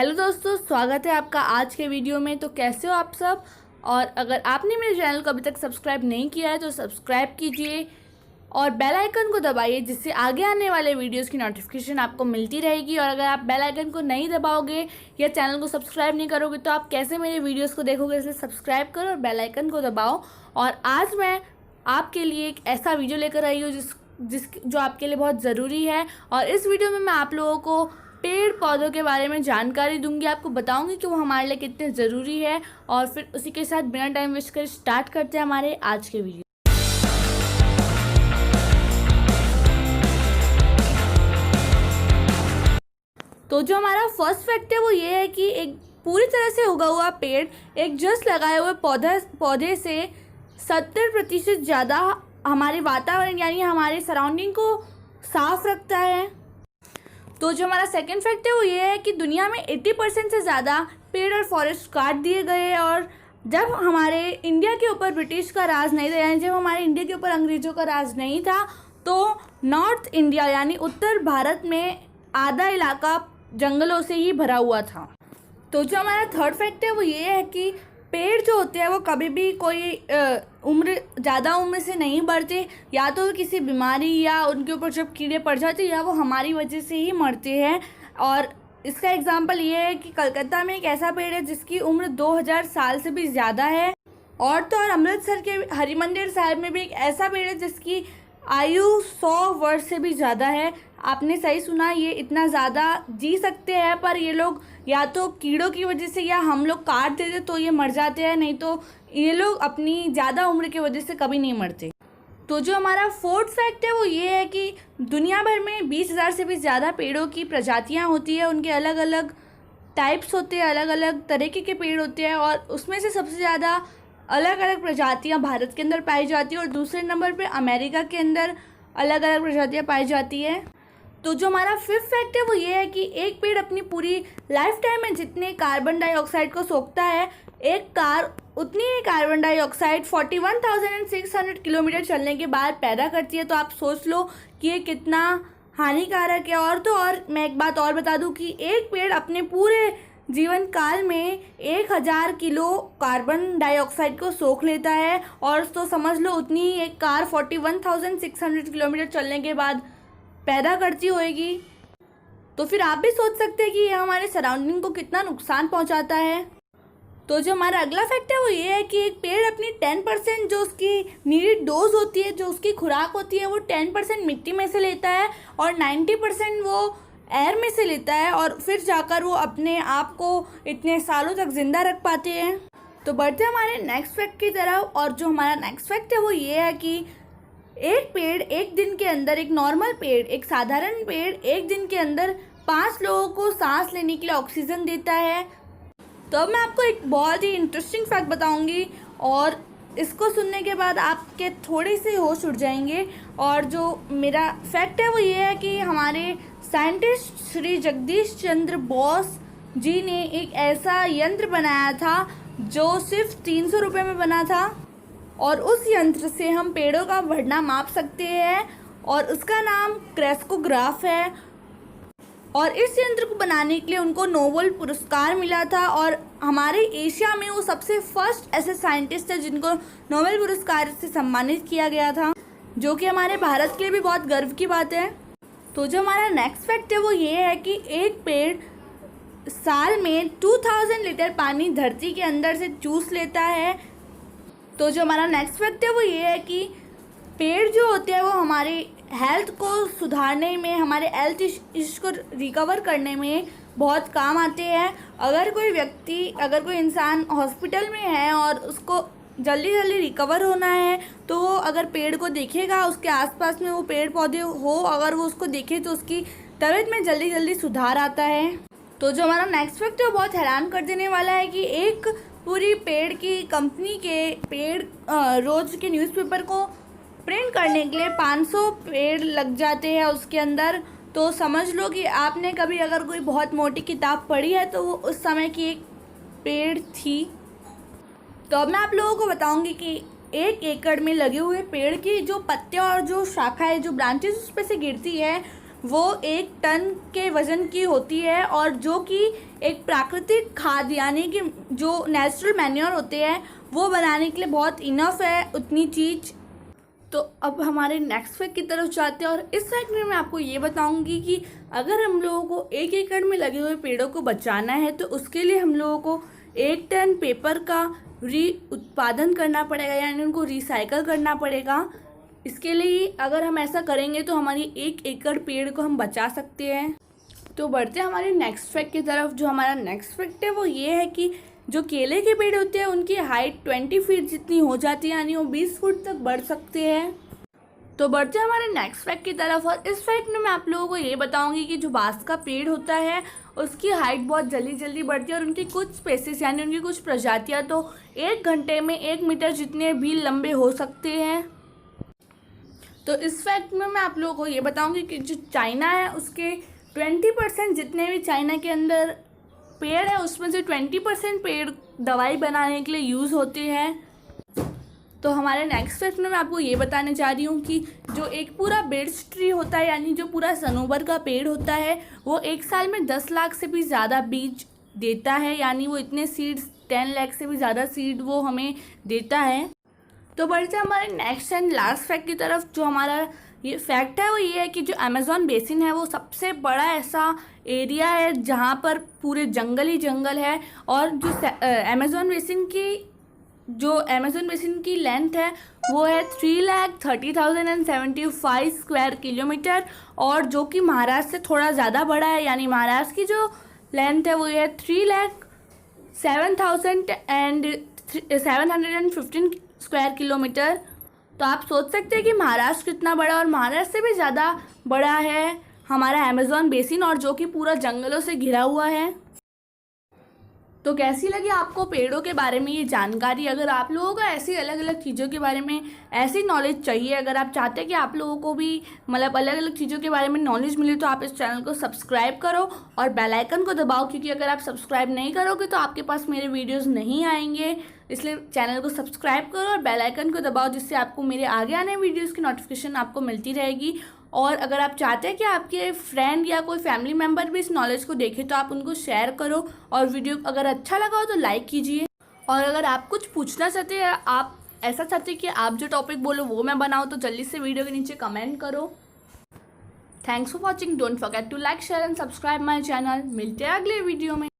Hello दोस्तों, स्वागत है आपका आज के वीडियो में। तो कैसे हो आप सब। और अगर आपने मेरे चैनल को अभी तक सब्सक्राइब नहीं किया है तो सब्सक्राइब कीजिए और बेल आइकन को दबाइए, जिससे आगे आने वाले वीडियोस की नोटिफिकेशन आपको मिलती रहेगी। और अगर आप बेल आइकन को नहीं दबाओगे या चैनल को सब्सक्राइब नहीं करोगे तो आप कैसे मेरे वीडियोस को देखोगे। इसलिए सब्सक्राइब करो और बेल आइकन को दबाओ। और आज मैं आपके लिए एक ऐसा वीडियो लेकर आई हूँ जो आपके लिए बहुत ज़रूरी है। और इस वीडियो में मैं आप लोगों को पेड़ पौधों के बारे में जानकारी दूंगी, आपको बताऊंगी कि वो हमारे लिए कितने ज़रूरी है। और फिर उसी के साथ बिना टाइम वेस्ट कर स्टार्ट करते हैं हमारे आज के वीडियो। तो जो हमारा फर्स्ट फैक्ट है वो ये है कि एक पूरी तरह से उगा हुआ पेड़ एक जस्ट लगाए हुए पौधे से 70% ज़्यादा हमारे वातावरण यानी हमारे सराउंडिंग को साफ रखता है। तो जो हमारा सेकंड फैक्ट है वो ये है कि दुनिया में 80% से ज़्यादा पेड़ और फॉरेस्ट काट दिए गए हैं। और जब हमारे इंडिया के ऊपर ब्रिटिश का राज नहीं था, यानी जब हमारे इंडिया के ऊपर अंग्रेज़ों का राज नहीं था, तो नॉर्थ इंडिया यानी उत्तर भारत में आधा इलाका जंगलों से ही भरा हुआ था। तो जो हमारा थर्ड फैक्ट है वो ये है कि पेड़ जो होते हैं वो कभी भी कोई ज़्यादा उम्र से नहीं बढ़ते, या तो किसी बीमारी या उनके ऊपर जब कीड़े पड़ जाते हैं या वो हमारी वजह से ही मरते हैं। और इसका एग्जांपल ये है कि कलकत्ता में एक ऐसा पेड़ है जिसकी उम्र 2000 साल से भी ज़्यादा है। और तो और अमृतसर के हरिमंदिर साहिब में भी एक ऐसा पेड़ है जिसकी आयु 100 वर्ष से भी ज़्यादा है। आपने सही सुना, ये इतना ज़्यादा जी सकते हैं, पर ये लोग या तो कीड़ों की वजह से या हम लोग काट देते तो ये मर जाते हैं, नहीं तो ये लोग अपनी ज़्यादा उम्र की वजह से कभी नहीं मरते। तो जो हमारा फोर्थ फैक्ट है वो ये है कि दुनिया भर में 20,000 से भी ज़्यादा पेड़ों की प्रजातियाँ होती है। उनके अलग अलग टाइप्स होते हैं, अलग अलग तरीके के पेड़ होते हैं। और उसमें से सबसे ज़्यादा अलग अलग प्रजातियाँ भारत के अंदर पाई जाती है और दूसरे नंबर पे अमेरिका के अंदर अलग अलग प्रजातियाँ पाई जाती है। तो जो हमारा फिफ्थ फैक्ट है वो ये है कि एक पेड़ अपनी पूरी लाइफ टाइम में जितने कार्बन डाइऑक्साइड को सोखता है, एक कार उतनी ही कार्बन डाइऑक्साइड 41,600 किलोमीटर चलने के बाद पैदा करती है। तो आप सोच लो कि ये कितना हानिकारक है। और तो और मैं एक बात और बता दूं कि एक पेड़ अपने पूरे जीवन काल में 1000 किलो कार्बन डाइऑक्साइड को सोख लेता है। और तो समझ लो उतनी ही एक कार 41,600 किलोमीटर चलने के बाद पैदा करती होएगी। तो फिर आप भी सोच सकते हैं कि यह हमारे सराउंडिंग को कितना नुकसान पहुंचाता है। तो जो हमारा अगला फैक्ट है वो ये है कि एक पेड़ अपनी 10% जो उसकी नीडेड डोज होती है, जो उसकी खुराक होती है, वो 10% मिट्टी में से लेता है और 90% वो एयर में से लेता है। और फिर जाकर वो अपने आप को इतने सालों तक जिंदा रख पाते हैं। तो बढ़ते हमारे नेक्स्ट फैक्ट की तरफ। और जो हमारा नेक्स्ट फैक्ट है वो ये है कि एक पेड़ एक दिन के अंदर, एक नॉर्मल पेड़, एक साधारण पेड़ एक दिन के अंदर 5 लोगों को सांस लेने के लिए ऑक्सीजन देता है। तो अब मैं आपको एक बहुत ही इंटरेस्टिंग फैक्ट बताऊंगी और इसको सुनने के बाद आपके थोड़े से होश उड़ जाएंगे। और जो मेरा फैक्ट है वो ये है कि हमारे साइंटिस्ट श्री जगदीश चंद्र बोस जी ने एक ऐसा यंत्र बनाया था जो सिर्फ 300 रुपये में बना था। और उस यंत्र से हम पेड़ों का बढ़ना माप सकते हैं और उसका नाम क्रेस्कोग्राफ है। और इस यंत्र को बनाने के लिए उनको नोबेल पुरस्कार मिला था। और हमारे एशिया में वो सबसे फर्स्ट ऐसे साइंटिस्ट है जिनको नोबेल पुरस्कार से सम्मानित किया गया था, जो कि हमारे भारत के लिए भी बहुत गर्व की बात है। तो जो हमारा नेक्स्ट फैक्ट है वो ये है कि एक पेड़ साल में 2000 लीटर पानी धरती के अंदर से चूस लेता है। तो जो हमारा नेक्स्ट फैक्ट है वो ये है कि पेड़ जो होते हैं वो हमारे हेल्थ को सुधारने में, हमारे हेल्थ इश्यूज को रिकवर करने में बहुत काम आते हैं। अगर कोई इंसान हॉस्पिटल में है और उसको जल्दी जल्दी रिकवर होना है तो वो अगर पेड़ को देखेगा, उसके आसपास में वो पेड़ पौधे हो, अगर वो उसको देखे तो उसकी तबीयत में जल्दी जल्दी सुधार आता है। तो जो हमारा नेक्स्ट फैक्ट है वो बहुत हैरान कर देने वाला है कि एक पूरी पेड़ की कंपनी के पेड़ रोज के न्यूज़पेपर को प्रिंट करने के लिए 500 पेड़ लग जाते हैं उसके अंदर। तो समझ लो कि आपने कभी अगर कोई बहुत मोटी किताब पढ़ी है तो वो उस समय की एक पेड़ थी। तो अब मैं आप लोगों को बताऊंगी कि 1 एकड़ में लगे हुए पेड़ की जो पत्ते और जो शाखाएं, जो ब्रांचेस उस पर से गिरती है, वो 1 टन के वज़न की होती है, और जो कि एक प्राकृतिक खाद यानी कि जो नेचुरल मैन्योर होते हैं वो बनाने के लिए बहुत इनफ है उतनी चीज़। तो अब हमारे नेक्स्ट फैक्ट की तरफ जाते हैं, और इस फैक्ट में मैं आपको ये बताऊंगी कि अगर हम लोगों को 1 एकड़ में लगे हुए पेड़ों को बचाना है तो उसके लिए हम लोगों को 1 टन पेपर का उत्पादन करना पड़ेगा, यानी उनको रिसाइकल करना पड़ेगा। इसके लिए अगर हम ऐसा करेंगे तो हमारी 1 एकड़ पेड़ को हम बचा सकते हैं। तो बढ़ते हैं हमारे नेक्स्ट फैक्ट की तरफ। जो हमारा नेक्स्ट फैक्ट है वो ये है कि जो केले के पेड़ होते हैं उनकी हाइट 20 फीट जितनी हो जाती है, यानी वो 20 फुट तक बढ़ सकते हैं। तो बढ़ते हैं हमारे नेक्स्ट फैक्ट की तरफ, और इस फैक्ट में मैं आप लोगों को ये बताऊंगी कि जो बांस का पेड़ होता है उसकी हाइट बहुत जल्दी जल्दी बढ़ती है, और उनकी कुछ स्पेसीज यानी उनकी कुछ प्रजातियां तो 1 घंटे में 1 मीटर जितने भी लंबे हो सकते हैं। तो इस फैक्ट में मैं आप लोगों को ये बताऊंगी कि जो चाइना है उसके 20% जितने भी चाइना के अंदर पेड़ है उसमें से 20% पेड़ दवाई बनाने के लिए यूज़ होते हैं। तो हमारे नेक्स्ट फैक्ट में मैं आपको ये बताने जा रही हूँ कि जो एक पूरा बिर्च ट्री होता है यानी जो पूरा सनोबर का पेड़ होता है वो 1 साल में 10 लाख से भी ज़्यादा बीज देता है, यानी वो इतने सीड्स 10 लाख से भी ज़्यादा सीड वो हमें देता है। तो बढ़ते हमारे नेक्स्ट एंड लास्ट फैक्ट की तरफ। जो हमारा ये फैक्ट है वो ये है कि जो अमेज़न बेसिन है वो सबसे बड़ा ऐसा एरिया है जहाँ पर पूरे जंगल ही जंगल है, और जो अमेज़न बेसिन की लेंथ है वो है 3,30,075 स्क्वायर किलोमीटर, और जो कि महाराष्ट्र से थोड़ा ज़्यादा बड़ा है, यानी महाराष्ट्र की जो लेंथ है वो है 3,07,715 स्क्वायर किलोमीटर। तो आप सोच सकते हैं कि महाराष्ट्र कितना बड़ा, और महाराष्ट्र से भी ज़्यादा बड़ा है हमारा अमेज़न बेसिन, और जो कि पूरा जंगलों से घिरा हुआ है। तो कैसी लगी आपको पेड़ों के बारे में ये जानकारी? अगर आप लोगों को ऐसी अलग अलग चीज़ों के बारे में ऐसी नॉलेज चाहिए, अगर आप चाहते हैं कि आप लोगों को भी मतलब अलग अलग चीज़ों के बारे में नॉलेज मिले, तो आप इस चैनल को सब्सक्राइब करो और बेल आइकन को दबाओ, क्योंकि अगर आप सब्सक्राइब नहीं करोगे तो आपके पास मेरे वीडियोज़ नहीं आएंगे। इसलिए चैनल को सब्सक्राइब करो और बेल आइकन को दबाओ, जिससे आपको मेरे आगे आने वीडियोज़ की नोटिफिकेशन आपको मिलती रहेगी। और अगर आप चाहते हैं कि आपके फ्रेंड या कोई फैमिली मेम्बर भी इस नॉलेज को देखे तो आप उनको शेयर करो, और वीडियो अगर अच्छा लगा हो तो लाइक कीजिए। और अगर आप कुछ पूछना चाहते हैं, आप ऐसा चाहते हैं कि आप जो टॉपिक बोलो वो मैं बनाऊँ, तो जल्दी से वीडियो के नीचे कमेंट करो। Thanks for watching. Don't forget to like, share and subscribe my channel. मिलते हैं अगले वीडियो में।